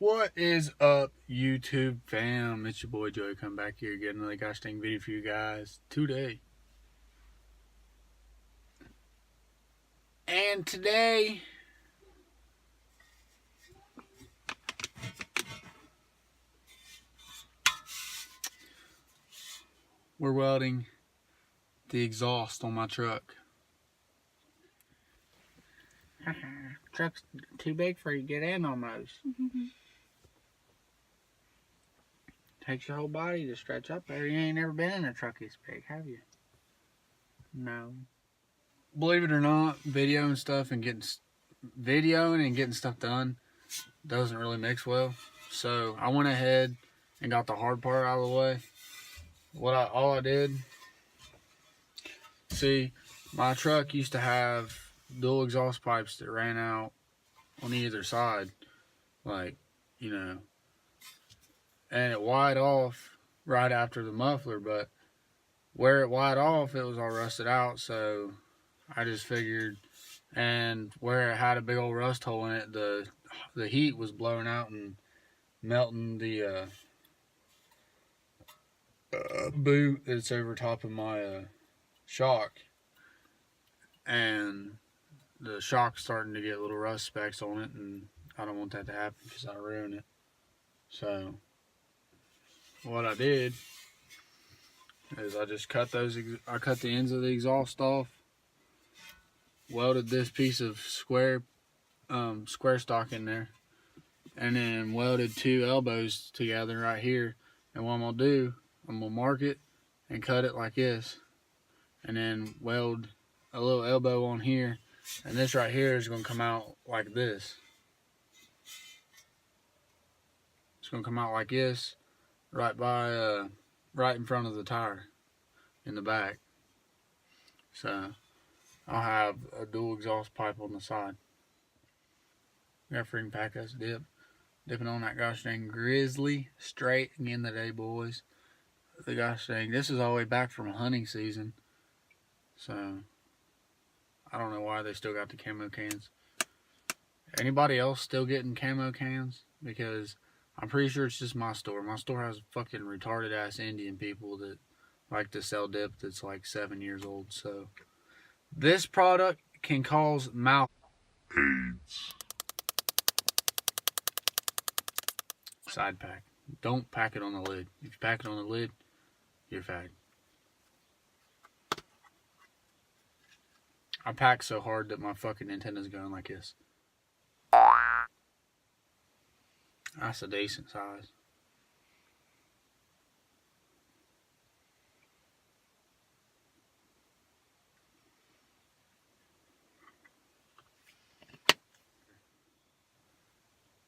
What is up, YouTube fam? It's your boy Joey coming back here getting another gosh dang video for you guys today. And today we're welding the exhaust on my truck. Truck's too big for you to get in almost. Takes your whole body to stretch up there. You ain't never been in a truck this big, have you? No. Believe it or not, videoing and getting stuff done doesn't really mix well. So I went ahead and got the hard part out of the way. All I did, see, my truck used to have dual exhaust pipes that ran out on either side, like, you know, and it wired off right after the muffler, but where it wired off, it was all rusted out, so I just figured, and where it had a big old rust hole in it, the heat was blowing out and melting the boot that's over top of my shock, and the shock's starting to get little rust specks on it, and I don't want that to happen because I ruin it. So what I did is I just cut the ends of the exhaust off, welded this piece of square stock in there, and then welded two elbows together right here. And what I'm gonna do, I'm gonna mark it and cut it like this, and then weld a little elbow on here, and this right here is gonna come out like this. It's gonna come out like this, right in front of the tire in the back. So I'll have a dual exhaust pipe on the side. Got freaking pack us dipping on that gosh dang grizzly straight again today, boys. The gosh dang, this is all the way back from hunting season, so I don't know why they still got the camo cans. Anybody else still getting camo cans? Because I'm pretty sure it's just my store. My store has fucking retarded ass Indian people that like to sell dip that's like 7 years old. So this product can cause mouth AIDS. Side pack. Don't pack it on the lid. If you pack it on the lid, you're fag. I pack so hard that my fucking antenna's going like this. That's a decent size.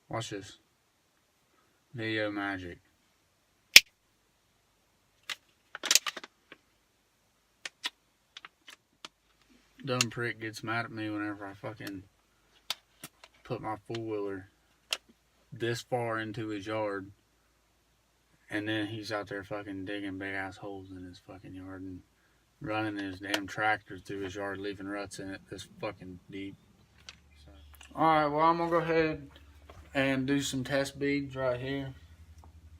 Watch this. Video magic. Dumb prick gets mad at me whenever I fucking put my four-wheeler this far into his yard, and then he's out there fucking digging big ass holes in his fucking yard and running his damn tractor through his yard, leaving ruts in it this fucking deep. So. Alright, well, I'm gonna go ahead and do some test beads right here.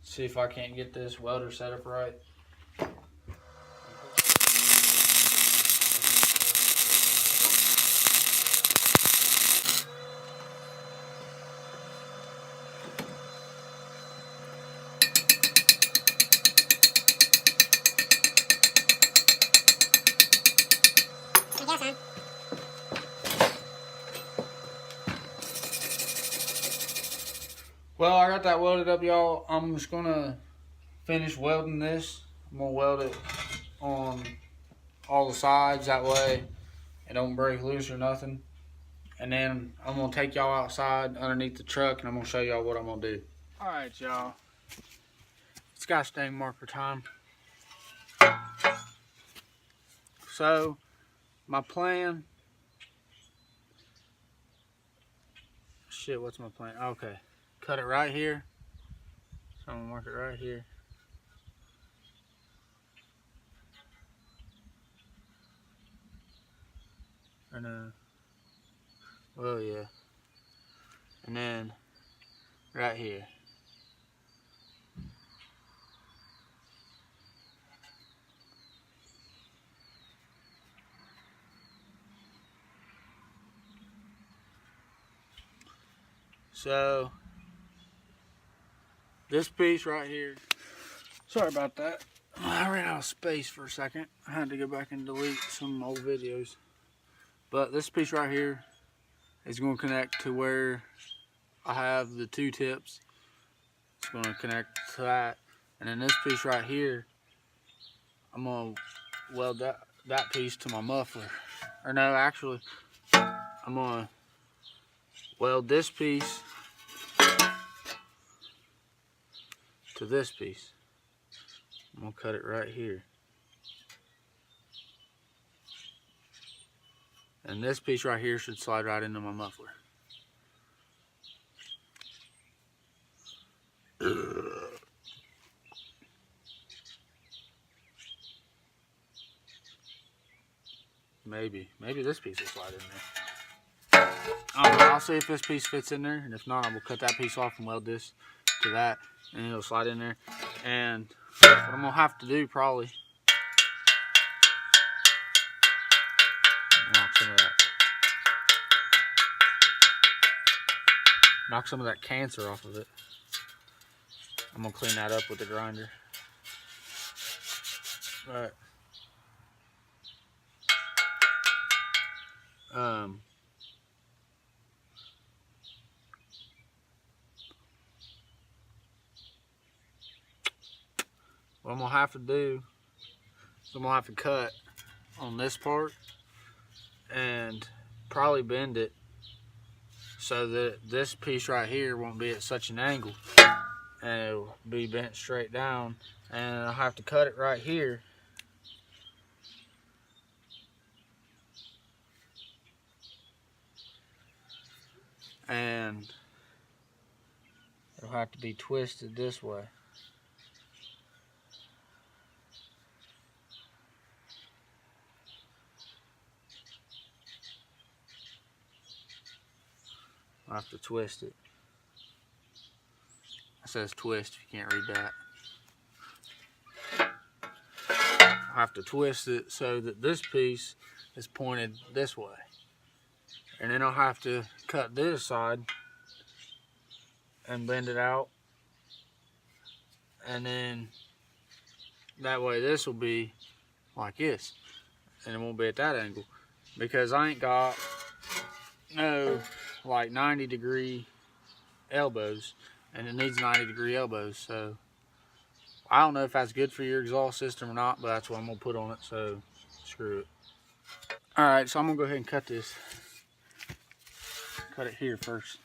See if I can't get this welder set up right. Well, I got that welded up, y'all. I'm just gonna finish welding this. I'm gonna weld it on all the sides, that way it don't break loose or nothing. And then I'm gonna take y'all outside underneath the truck, and I'm gonna show y'all what I'm gonna do. All right, y'all. It's gosh dang marker time. So my plan. Shit, what's my plan? Okay, cut it right here. So I'm gonna mark it right here. And well, yeah. And then right here. So this piece right here, sorry about that. I ran out of space for a second. I had to go back and delete some old videos. But this piece right here is going to connect to where I have the two tips. It's going to connect to that. And then this piece right here, I'm going to weld that piece to my muffler. Or no, actually, I'm going to weld this piece to this piece. I'm going to cut it right here. And this piece right here should slide right into my muffler. Maybe this piece will slide in there. I don't know, I'll see if this piece fits in there, and if not, I will cut that piece off and weld this to that, and it'll slide in there. And what I'm gonna have to do probably, knock some of that cancer off of it. I'm gonna clean that up with the grinder. But what I'm gonna have to do is I'm gonna have to cut on this part and probably bend it so that this piece right here won't be at such an angle, and it'll be bent straight down, and I'll have to cut it right here and it'll have to be twisted this way. I'll have to twist it. It says twist if you can't read that. I'll have to twist it so that this piece is pointed this way. And then I'll have to cut this side and bend it out. And then that way this will be like this. And it won't be at that angle. Because I ain't got no like 90-degree elbows, and it needs 90-degree elbows, so I don't know if that's good for your exhaust system or not, but that's what I'm gonna put on it, so screw it. Alright, so I'm gonna go ahead and cut this. Cut it here first.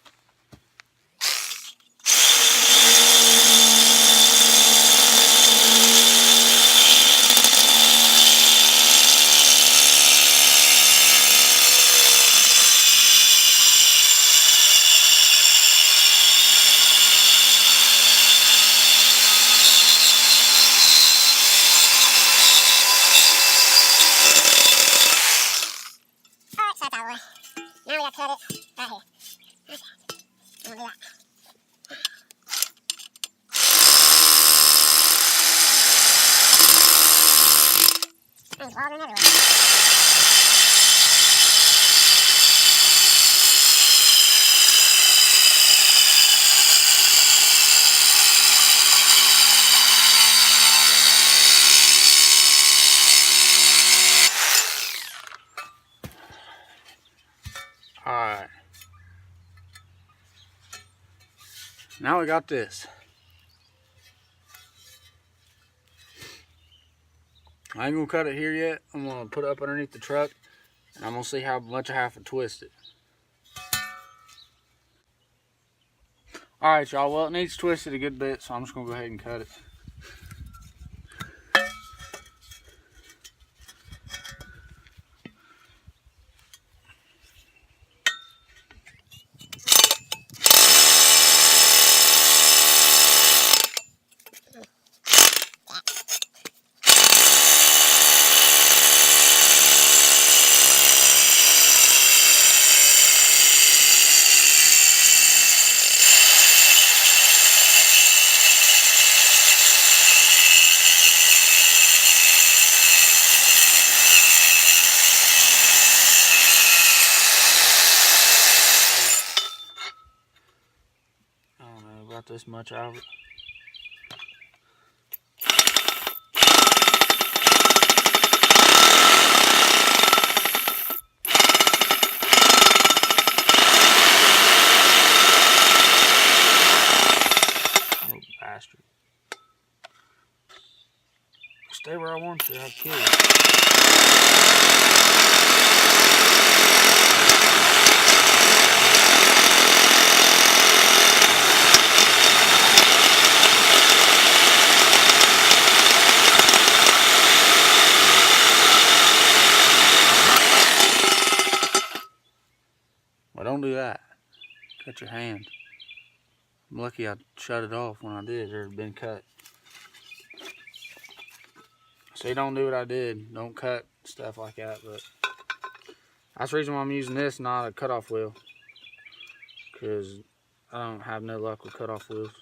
Now we gotta cut it right here. Okay. I'm gonna do that. There's water everywhere. Alright. Now we got this. I ain't gonna cut it here yet. I'm gonna put it up underneath the truck, and I'm gonna see how much I have to twist it. Alright, y'all, well, it needs twisted a good bit, so I'm just gonna go ahead and cut it. don't know, about this much out of it. Little bastard. Stay where I want you, I'll kill you. Well, don't do that. Cut your hand. I'm lucky I shut it off when I did. It had been cut. So you don't do what I did. Don't cut stuff like that. But that's the reason why I'm using this, not a cutoff wheel. Because I don't have no luck with cutoff wheels.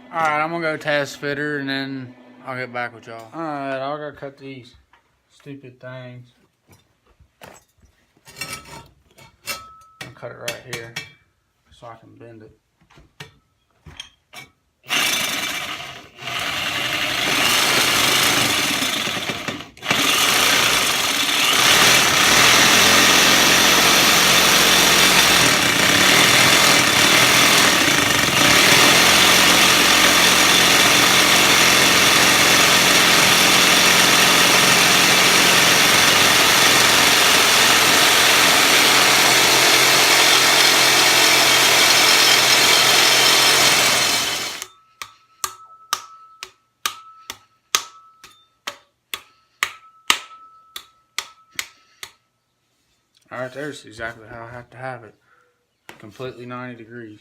Alright, I'm gonna go test fit her and then I'll get back with y'all. Alright, I gotta cut these stupid things. I'll cut it right here so I can bend it. Alright, there's exactly how I have to have it. Completely 90 degrees.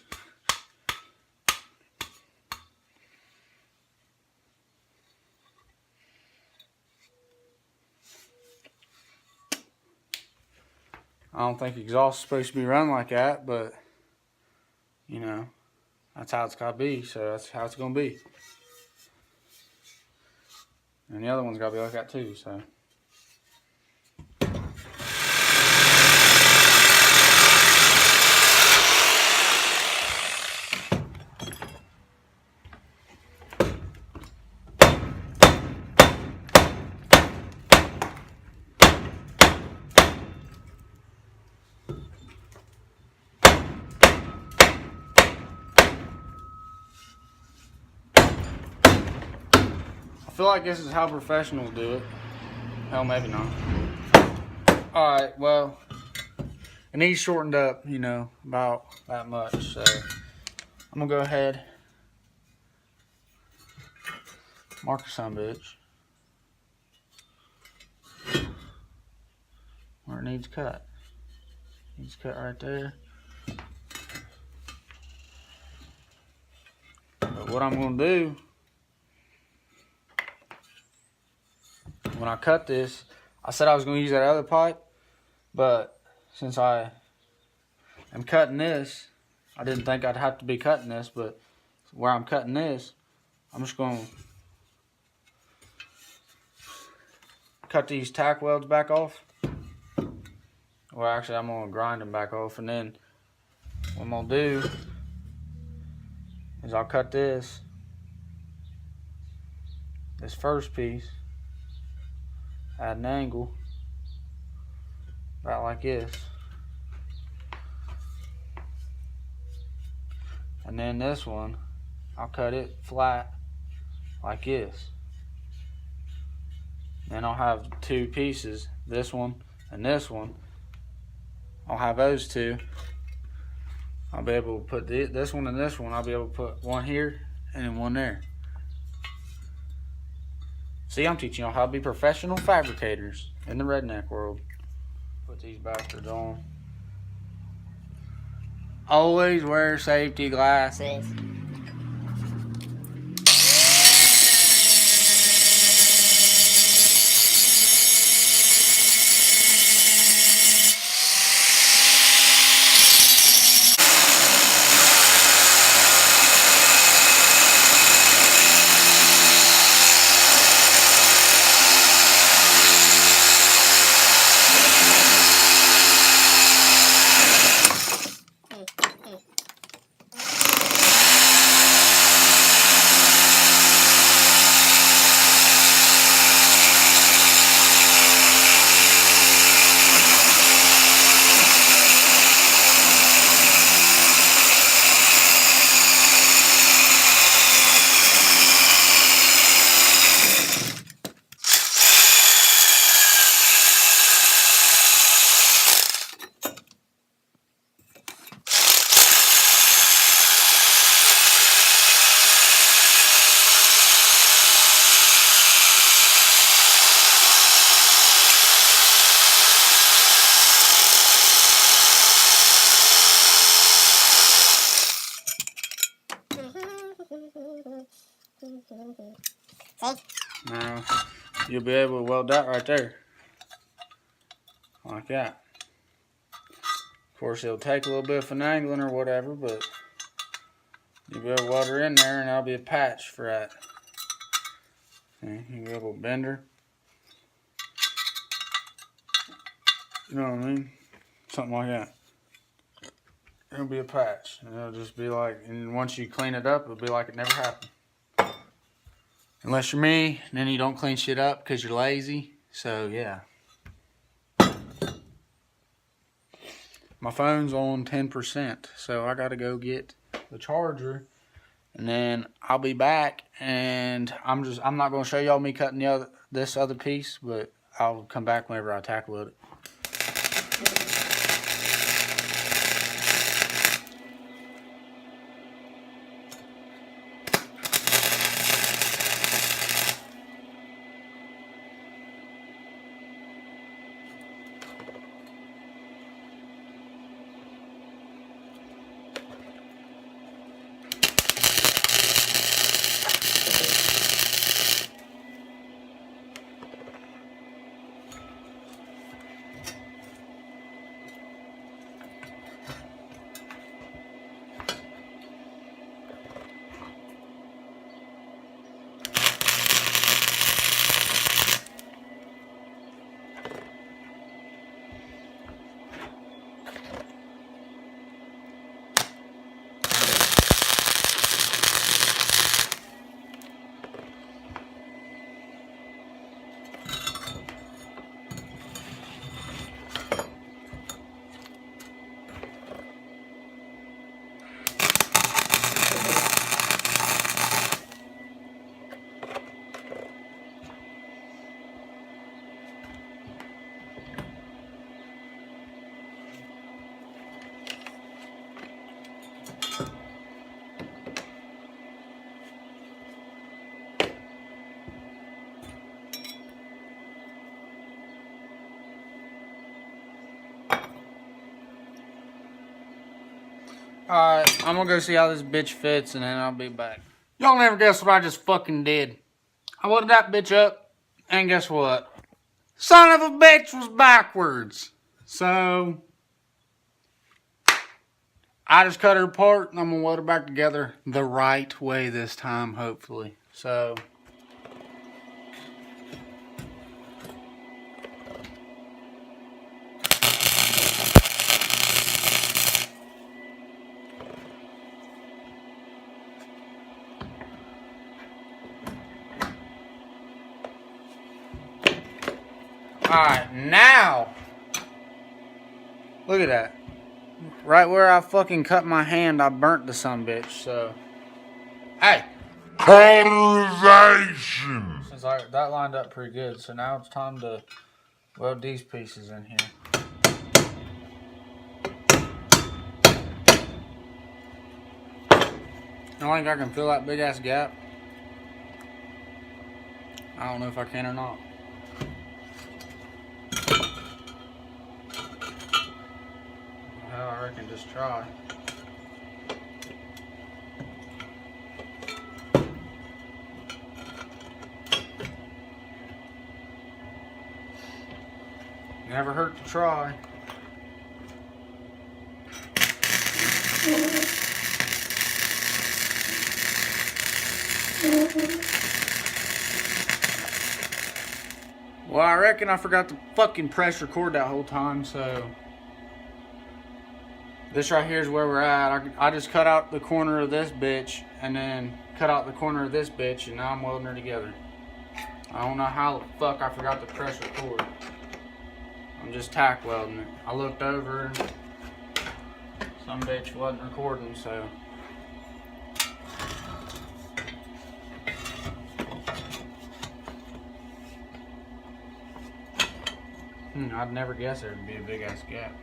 I don't think exhaust is supposed to be run like that, but you know, that's how it's gotta be, so that's how it's gonna be. And the other one's gotta be like that too, so. I feel like this is how professionals do it. Hell, maybe not. Alright, well, it needs shortened up, you know, about that much. So I'm gonna go ahead, mark the son bitch where it needs cut. Needs cut right there. But what I'm gonna do, when I cut this, I said I was going to use that other pipe, but since I am cutting this, I didn't think I'd have to be cutting this, but where I'm cutting this, I'm just going to cut these tack welds back off. Well, actually, I'm going to grind them back off, and then what I'm going to do is I'll cut this first piece at an angle about like this, and then this one I'll cut it flat like this. Then I'll have two pieces, this one and this one, I'll have those two. I'll be able to put this one and this one. I'll be able to put one here and then one there. See, I'm teaching y'all how to be professional fabricators in the redneck world. Put these bastards on. Always wear safety glasses. Now, you'll be able to weld that right there. Like that. Of course, it'll take a little bit of finagling or whatever, but you'll be able to weld her in there and that'll be a patch for that. Okay, you get a little bender. You know what I mean? Something like that. It'll be a patch. And it'll just be like, and once you clean it up, it'll be like it never happened. Unless you're me, and then you don't clean shit up because you're lazy. So, yeah. My phone's on 10%, so I gotta go get the charger. And then I'll be back, and I'm not gonna show y'all me cutting this other piece, but I'll come back whenever I tackle it. Alright, I'm gonna go see how this bitch fits and then I'll be back. Y'all never guess what I just fucking did. I welded that bitch up, and guess what? Son of a bitch was backwards. So, I just cut her apart and I'm gonna weld her back together the right way this time, hopefully. So, alright, now, look at that. Right where I fucking cut my hand, I burnt the sumbitch, so. Hey! Cauterization! Since that lined up pretty good, so now it's time to weld these pieces in here. I think I can fill that big ass gap. I don't know if I can or not. Well, I reckon just try. Never hurt to try. Well, I reckon I forgot to fucking press record that whole time, so this right here is where we're at. I just cut out the corner of this bitch and then cut out the corner of this bitch, and now I'm welding her together. I don't know how the fuck I forgot to press record. I'm just tack welding it. I looked over and some bitch wasn't recording, so. I'd never guess there'd be a big ass gap.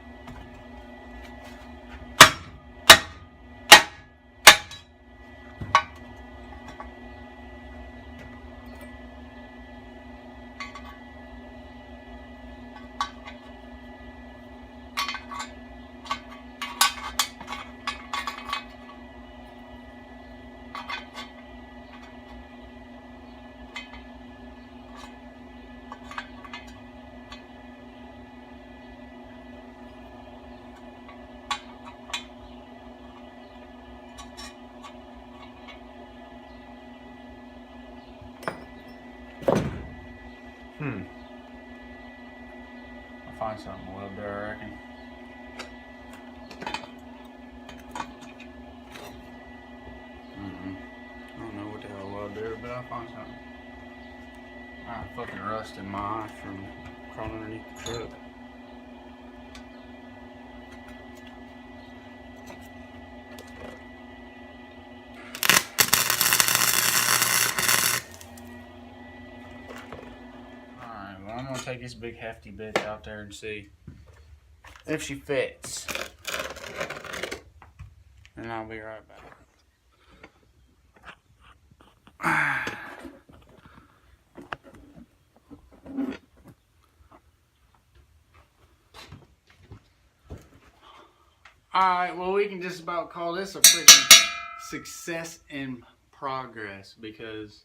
I'll find something well there, I reckon. I don't know what the hell well there, but I'll find something. I fucking rust in my eye from crawling underneath the truck. Alright, well I'm gonna take this big hefty bitch out there and see if she fits. And I'll be right back. Alright, well we can just about call this a freaking success in progress because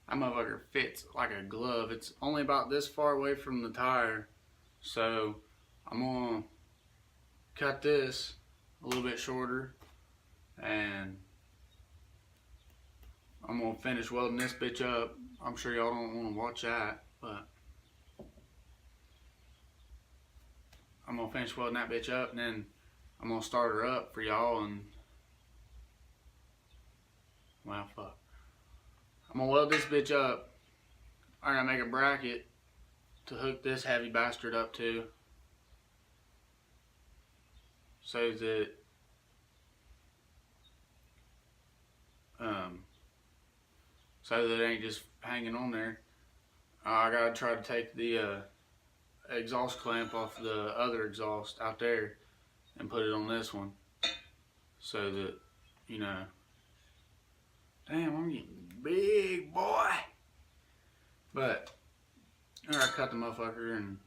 that motherfucker fits like a glove. It's only about this far away from the tire. So I'm gonna cut this a little bit shorter and I'm gonna finish welding this bitch up. I'm sure y'all don't wanna watch that, but I'm gonna finish welding that bitch up and then I'm gonna start her up for y'all and well fuck. I'm gonna weld this bitch up. I'm gonna make a bracket to hook this heavy bastard up to so that it ain't just hanging on there. I gotta try to take the exhaust clamp off the other exhaust out there and put it on this one so that, you know, damn, I'm getting big, boy. But I gotta cut the motherfucker and,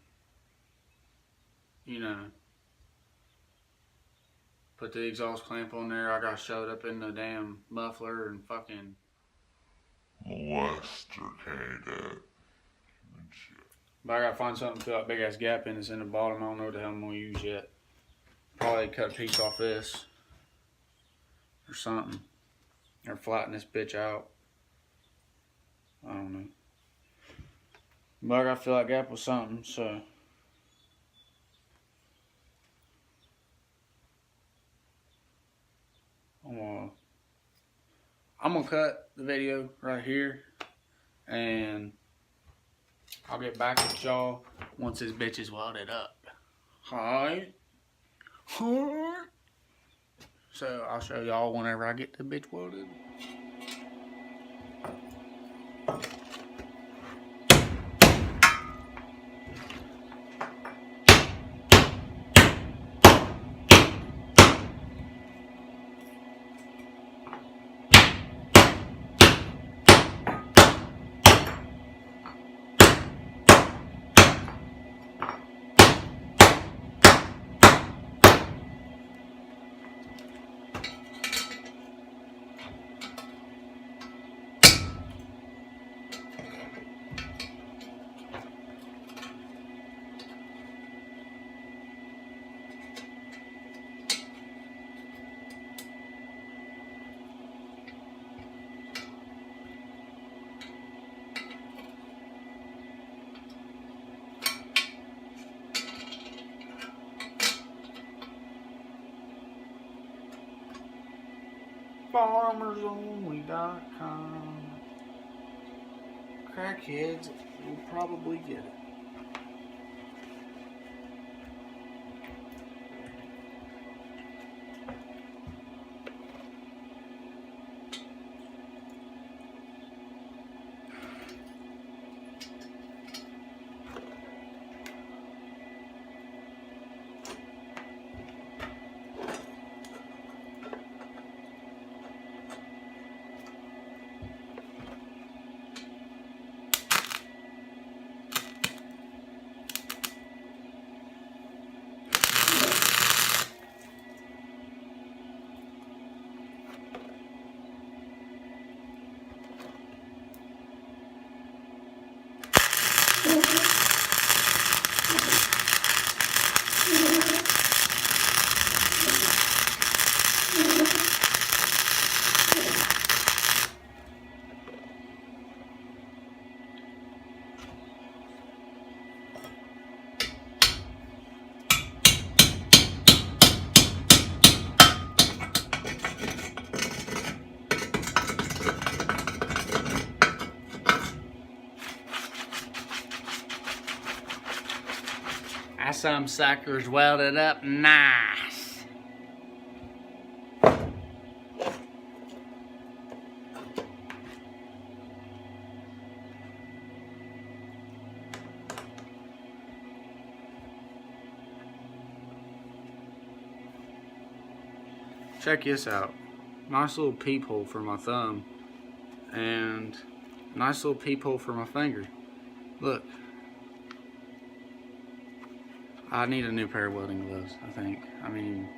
you know, put the exhaust clamp on there. I gotta shove it up in the damn muffler and fucking molesticated and shit. But I gotta find something to fill that big ass gap in that's in the bottom. I don't know what the hell I'm gonna use yet. Probably cut a piece off this or something. Or flatten this bitch out. I don't know. But I gotta fill that gap with something, so. I'm gonna cut the video right here and I'll get back with y'all once this bitch is welded up. Alright. So I'll show y'all whenever I get the bitch welded. FarmersOnly.com. Crackheads will probably get it. That's some suckers welded up nice. Check this out. Nice little peephole for my thumb and nice little peephole for my finger. Look. I need a new pair of welding gloves, I think. I mean,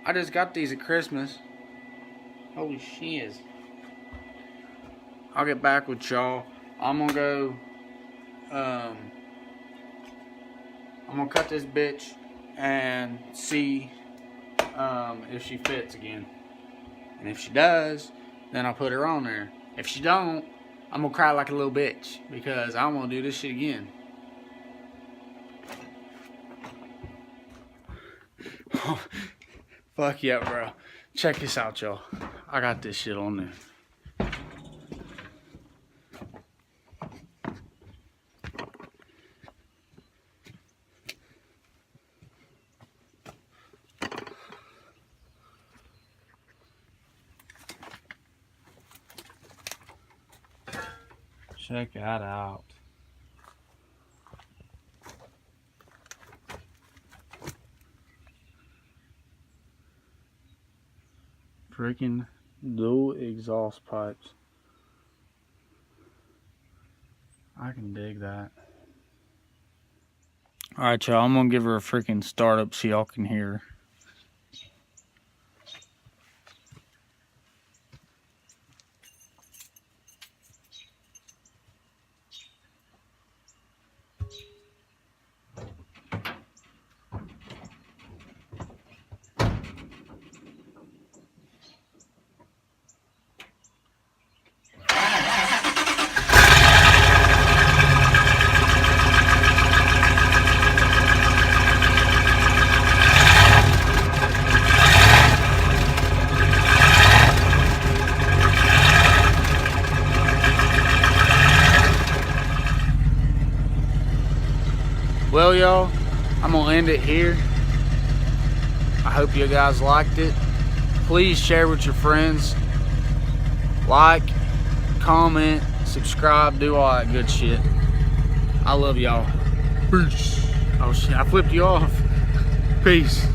I just got these at Christmas. Holy shiz. I'll get back with y'all. I'm gonna go, I'm gonna cut this bitch and see if she fits again. And if she does, then I'll put her on there. If she don't, I'm gonna cry like a little bitch because I don't wanna do this shit again. Fuck yeah, bro. Check this out, y'all. I got this shit on there. Check that out. Freaking dual exhaust pipes. I can dig that. Alright, y'all, I'm gonna give her a freaking startup so y'all can hear her. Well, y'all, I'm gonna end it here. I hope you guys liked it. Please share with your friends. Like, comment, subscribe, do all that good shit. I love y'all. Peace. Oh shit, I flipped you off. Peace.